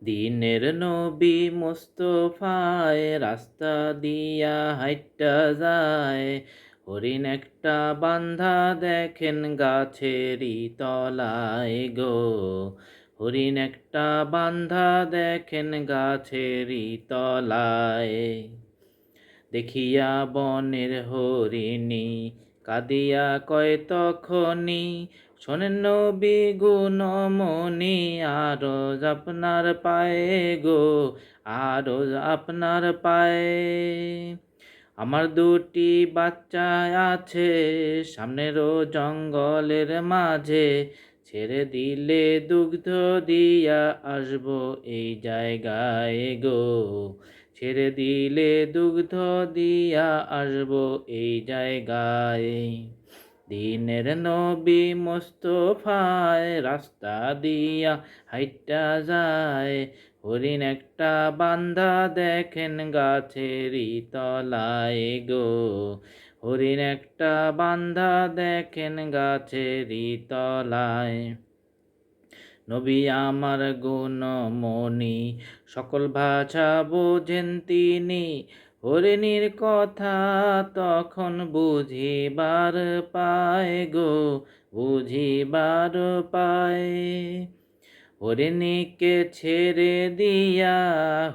দিনের নবী মুস্তফায় রাস্তা দিয়া হাইটা যায়, হরিণ একটা বান্ধা দেখেন গাছেরই তলায় গো। হরিণ একটা বান্ধা দেখেন গাছেরই তলায়, দেখিয়া বনের হরিণী কাঁদিয়া কয় তখনই, শোনেন নবী গুণমণি আরজ আপনার পায়ে গো, আরজ আপনার পায়ে। আমার দুটি বাচ্চা আছে সামনেরও জঙ্গলের মাঝে, ছেড়ে দিলে দুগ্ধ দিয়া আসবো এই জায়গায় গো, ছেড়ে দিলে দুগ্ধ দিয়া আসবো এই জায়গায়। দিনের নবী মুস্তফায় রাস্তা দিয়া হাইটা যায়, হরিণ একটা বান্ধা দেখেন গাছেরই তলায় গো, হরিণ একটা বান্ধা দেখেন গাছেরই তলায়। নবী আমার গুণমণি সকল ভাষা বোঝেন তিনি, হরিণীর কথা তখন বুঝিবার পায় গো, বুঝিবার পায়। হরিণীকে ছেড়ে দিয়া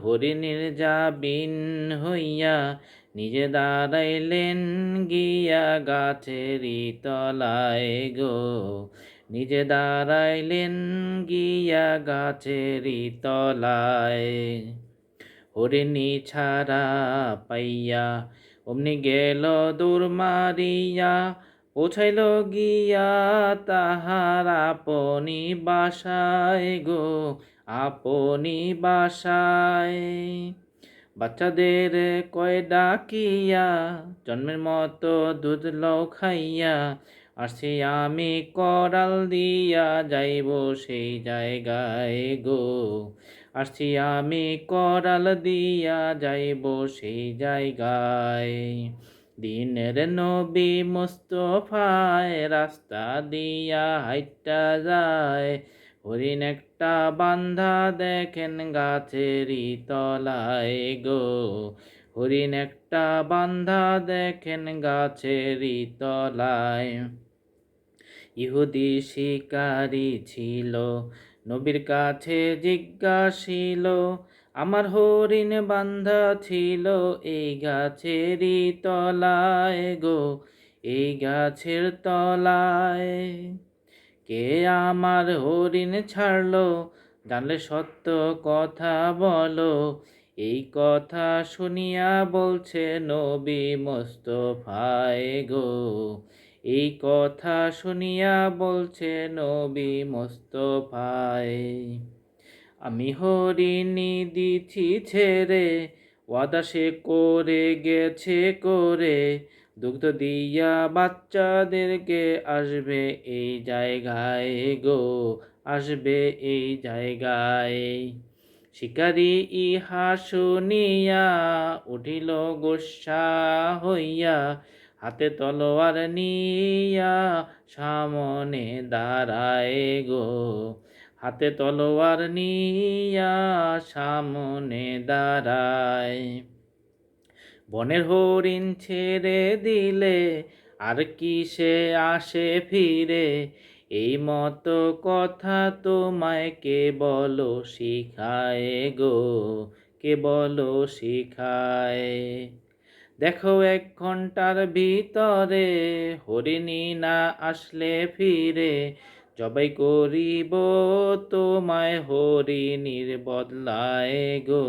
হরিণীর জাবিন হইয়া, নিজে দাঁড়াইলেন গিয়া গাছেরই তলায় গো, নিজে দাঁড়াইলেন গিয়া গাছেরই তলায়। হরিণী ছাড়া পাইয়া অমনি গেল দৌড় মারিয়া, পৌঁছাইল গিয়া তাহার আপনি বাসায় গো, আপনি বাসায়। বাচ্চাদের কয় ডাকিয়া জন্মের মতো দুধ লও খাইয়া, আসছি আমি করাল দিয়া যাইব সেই জায়গায় গো, আসছি আমি করাল দিয়া যাইব সেই জায়গায়। দিনের নবী মুস্তফায় রাস্তা দিয়া হাইটা যায়, হরিণ একটা বান্ধা দেখেন গাছেরই তলায় গো, হরিণ একটা বান্ধা দেখেন গাছেরই তলায়। ইহুদি শিকারী ছিল নবীর কাছে জিজ্ঞাসিল, আমার হরিণ বান্ধা ছিল এই গাছেরই তলায় গো, এই গাছের তলায়। কে আমার হরিণ ছাড়লো, জানলে সত্য কথা বলো, এই কথা শুনিয়া বলছে নবী মুস্তফায় গো, এই কথা শুনিয়া বলছে নবী মুস্তফায়। আমি হরিণী দিছি ছেড়ে, ওয়াদা সে করে গেছে করে, দুগ্ধ দিয়া বাচ্চাদেরকে আসবে এই জায়গায় গো, আসবে এই জায়গায়। শিকারী ইহা শুনিয়া উঠিল গোস্বা হইয়া, হাতে তলোয়ার নিয়া সামনে দাঁড়ায় গো, হাতে তলোয়ার নিয়া সামনে দাঁড়ায়। বনের হরিণ ছেড়ে দিলে আর কি সে আসে ফিরে, এই মতো কথা তোমায় কে বলো শিখায় গো, কে বলো শিখায়। দেখো 1 ঘন্টার ভিতরে হরিণী না আসলে ফিরে, জবাই করিব তোমায় হরিণীর বদলায় গো,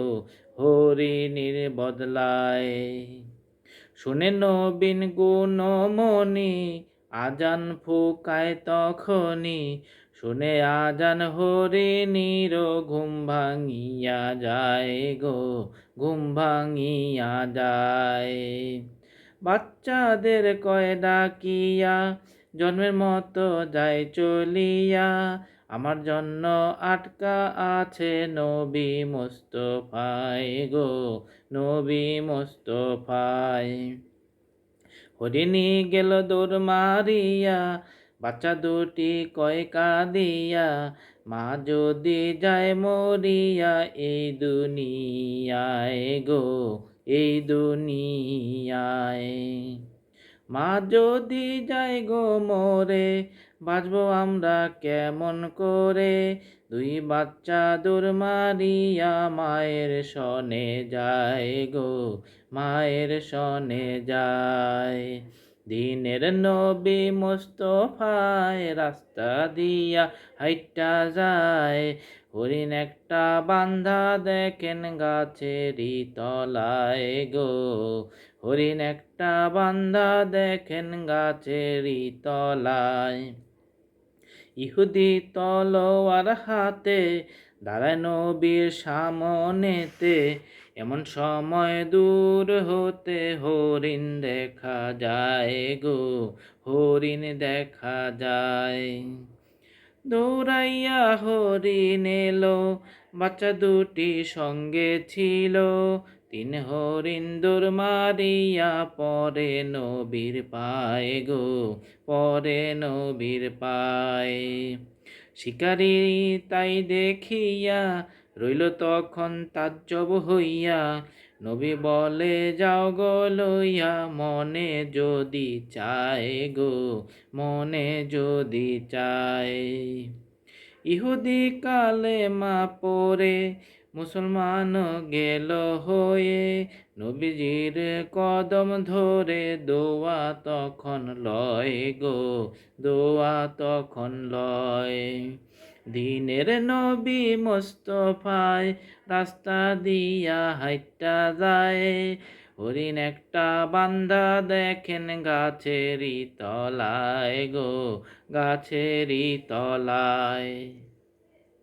হরিণীর বদলায়। শুনে নবীন গুণমণি আজান ফুকায় তখনই, শুনে আজান হরিণীর ঘুম ভাঙিয়া যায় গো, ঘুম ভাঙিয়া যায়। বাচ্চাদের কয় ডাকিয়া জন্মের মতো যায় চলিয়া, আমার জন্য আটকা আছে নবী মুস্তফায় গো, নবী মুস্তফায়। হরিণী গেল দৌড় মারিয়া বাচ্চা দুটি কয় কাঁদিয়া, মা যদি যায় মরিয়া এই দুনিয়ায় গো, এই দুনিয়ায়। মা যদি যায় গো মরে, বাঁচবো আমরা কেমন করে? দুই বাচ্চা দূর মারিয়া মায়ের শনে যায় গো, মায়ের শনে যায়। দিনের নবী মুস্তফায় রাস্তা দিয়া হাইটা যায়, হরিণ একটা বান্ধা দেখেন গাছেরই তলায় গো, হরিণ একটা বান্ধা দেখেন গাছেরই তলায়। ইহুদি তলোয়ার হাতে দাঁড়ায় নবীর সামনেতে, এমন সময় দূর হতে হরিণ দেখা যায় গো, হরিণ দেখা যায়। দৌড়াইয়া হরিণ এলো, বাচ্চা দুটি সঙ্গে ছিল, তিন হরিণ দৌড় মারিয়া পরে নবীর পায়ে গো, পরে নবীর পায়ে। শিকারী তাই দেখিয়া রইল তখন তাজ্জব হইয়া, নবী বলে যাও গো লইয়া মনে যদি চায় গো, মনে যদি চায়। ইহুদি কালেমা পড়ে মুসলমান গেল হয়ে, নবীজির কদম ধরে দোয়া তখন লয় গো, দোয়া তখন লয়। দিনের নবী মুস্তফায় রাস্তা দিয়া হাইটা যায়, হরিণ একটা বান্ধা দেখেন গাছেরই তলায় গো, গাছেরই তলায়।